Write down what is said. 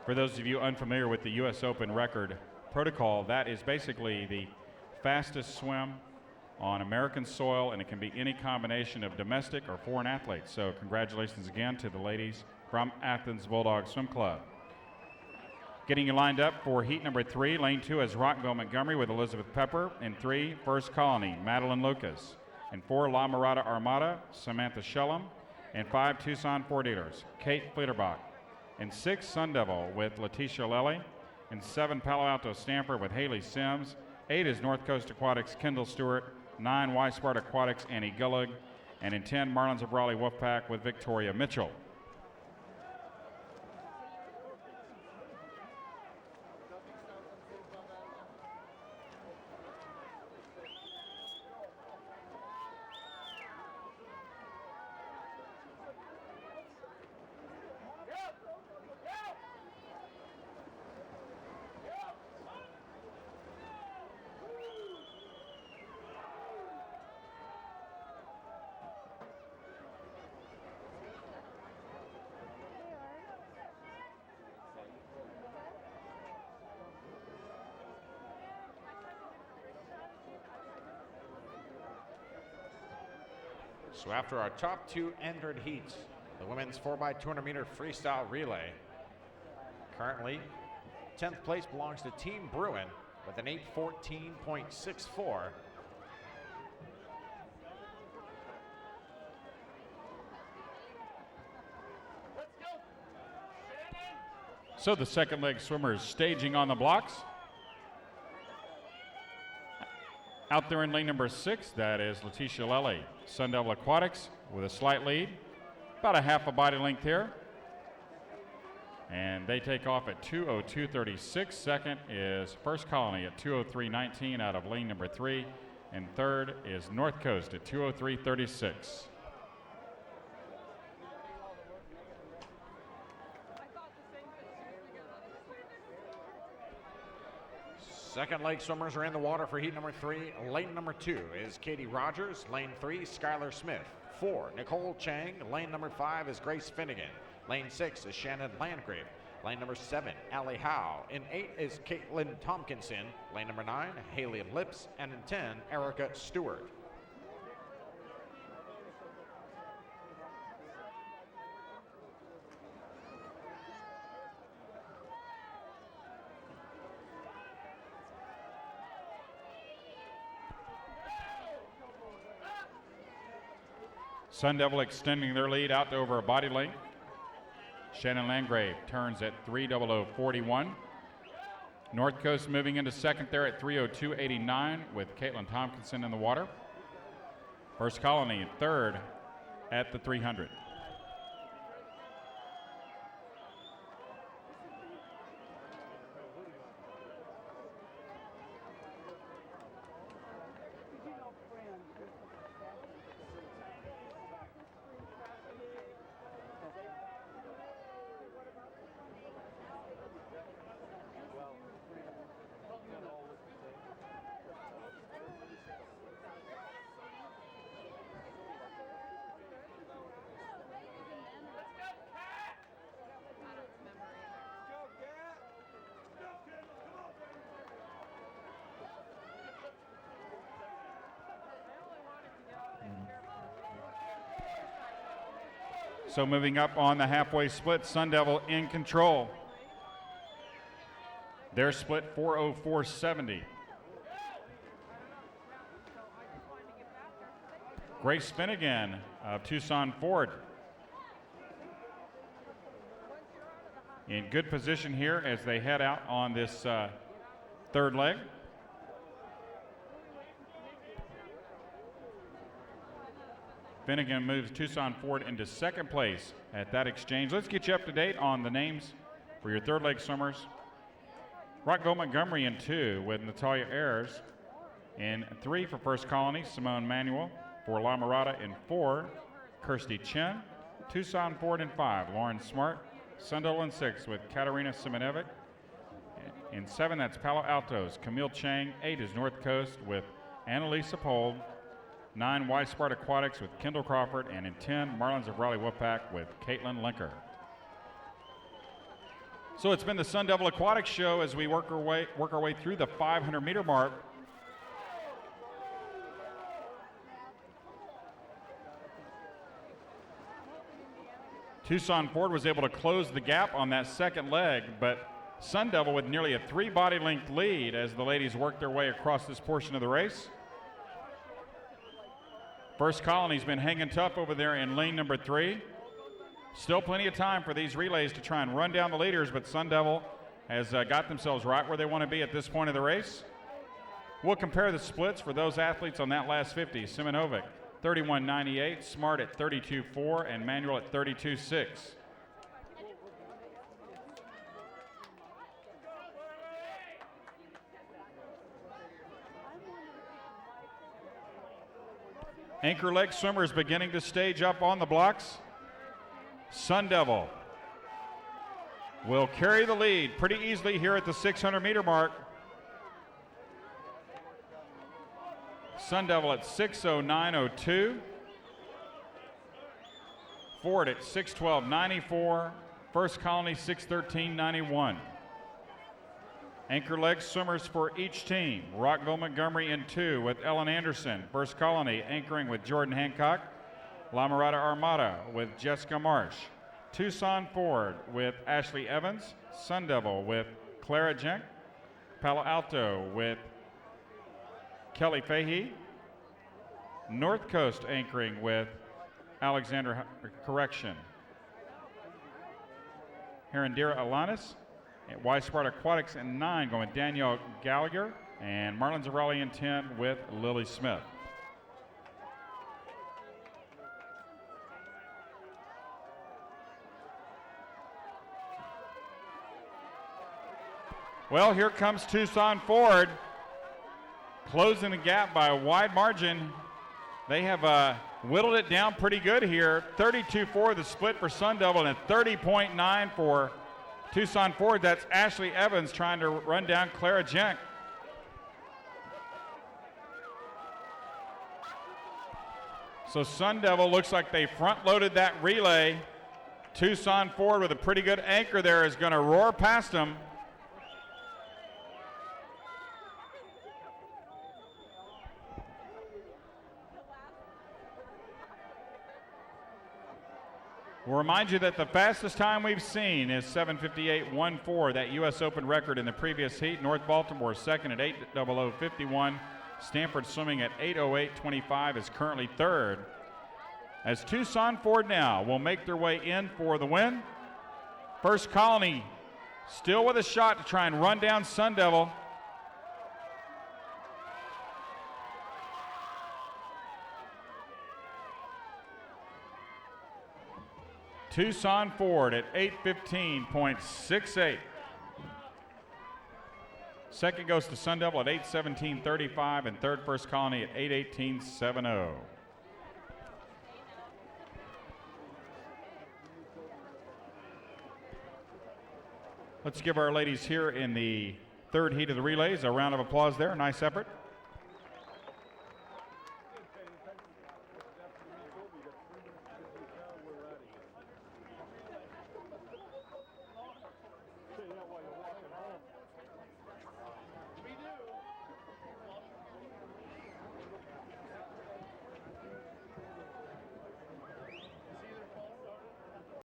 For those of you unfamiliar with the U.S. Open record protocol, that is basically the fastest swim on American soil, and it can be any combination of domestic or foreign athletes. So congratulations again to the ladies from Athens Bulldog Swim Club. Getting you lined up for heat number 3, lane 2 is Rockville Montgomery with Elizabeth Pepper. In 3, First Colony, Madeline Lucas. In 4, La Mirada Armada, Samantha Shellum. In 5, Tucson Ford Dealers, Kate Fleeterbach. In 6, Sun Devil with Letitia Lelly. In 7, Palo Alto Stanford with Haley Sims. 8 is North Coast Aquatics, Kendall Stewart. 9, Y Smart Aquatics, Annie Gullig. And in 10, Marlins of Raleigh Wolfpack with Victoria Mitchell. So after our top 2 entered heats, the women's 4x200m freestyle relay. Currently, 10th place belongs to Team Bruin with an 8:14.64. So the second leg swimmers staging on the blocks. Out there in lane number 6, that is Letitia Lelly, Sun Devil Aquatics with a slight lead, about a half a body length here. And they take off at 2:02.36. Second is First Colony at 2:03.19 out of lane number 3. And third is North Coast at 2:03.36. Second leg swimmers are in the water for heat number 3. Lane number 2 is Katie Rogers. Lane 3, Skylar Smith. 4, Nicole Chang. Lane number 5 is Grace Finnegan. Lane 6 is Shannon Landgrave. Lane number 7, Allie Howe. In 8 is Caitlin Tompkinson. Lane number 9, Haley Lips. And in 10, Erica Stewart. Sun Devil extending their lead out to over a body length. Shannon Landgrave turns at 3:00.41. North Coast moving into second there at 3:02.89 with Caitlin Tompkinson in the water. First Colony third at the 300. So moving up on the halfway split, Sun Devil in control. Their split 4:04.70. Grace Finnegan of Tucson Ford in good position here as they head out on this third leg. Finnegan moves Tucson Ford into second place at that exchange. Let's get you up to date on the names for your third leg swimmers. Rockville Montgomery in 2 with Natalia Ayers. In 3 for First Colony, Simone Manuel. For La Mirada in 4, Kirsty Chen. Tucson Ford in 5, Lauren Smart. Sun Devil in 6 with Katarina Simonovic. In 7, that's Palo Alto's Camille Chang. 8 is North Coast with Annalisa Pold. 9, Y Smart Aquatics with Kendall Crawford. And in 10, Marlins of Raleigh Wolfpack with Caitlin Linker. So it's been the Sun Devil Aquatics show as we work our way through the 500-meter mark. Tucson Ford was able to close the gap on that second leg, but Sun Devil with nearly a 3 body length lead as the ladies work their way across this portion of the race. First Colony's been hanging tough over there in lane number 3. Still plenty of time for these relays to try and run down the leaders, but Sun Devil has got themselves right where they want to be at this point of the race. We'll compare the splits for those athletes on that last 50. Simonovic, 31.98, Smart at 32.4, and Manuel at 32.6. Anchor leg swimmers beginning to stage up on the blocks. Sun Devil will carry the lead pretty easily here at the 600-meter mark. Sun Devil at 6:09.02. Ford at 6:12.94. First Colony 6:13.91. Anchor leg swimmers for each team. Rockville Montgomery in 2 with Ellen Anderson. First Colony anchoring with Jordan Hancock. La Mirada Armada with Jessica Marsh. Tucson Ford with Ashley Evans. Sun Devil with Clara Jenk. Palo Alto with Kelly Fahey. North Coast anchoring with Alexander Herendira Alanis. At Y Sparta Aquatics in 9 going with Danielle Gallagher. And Marlins of Raleigh in 10 with Lily Smith. Well, here comes Tucson Ford, closing the gap by a wide margin. They have whittled it down pretty good here. 32.4 the split for Sun Devil and 30.9 for Tucson Ford. That's Ashley Evans trying to run down Clara Jenk. So Sun Devil looks like they front-loaded that relay. Tucson Ford with a pretty good anchor there is going to roar past them. We'll remind you that the fastest time we've seen is 7:58.14, that U.S. Open record in the previous heat. North Baltimore second at 8:00.51. Stanford swimming at 8:08.25 is currently third. As Tucson Ford now will make their way in for the win. First Colony still with a shot to try and run down Sun Devil. Tucson Ford at 8:15.68. Second goes to Sun Devil at 8:17.35, and third First Colony at 8:18.70. Let's give our ladies here in the third heat of the relays a round of applause there. Nice effort.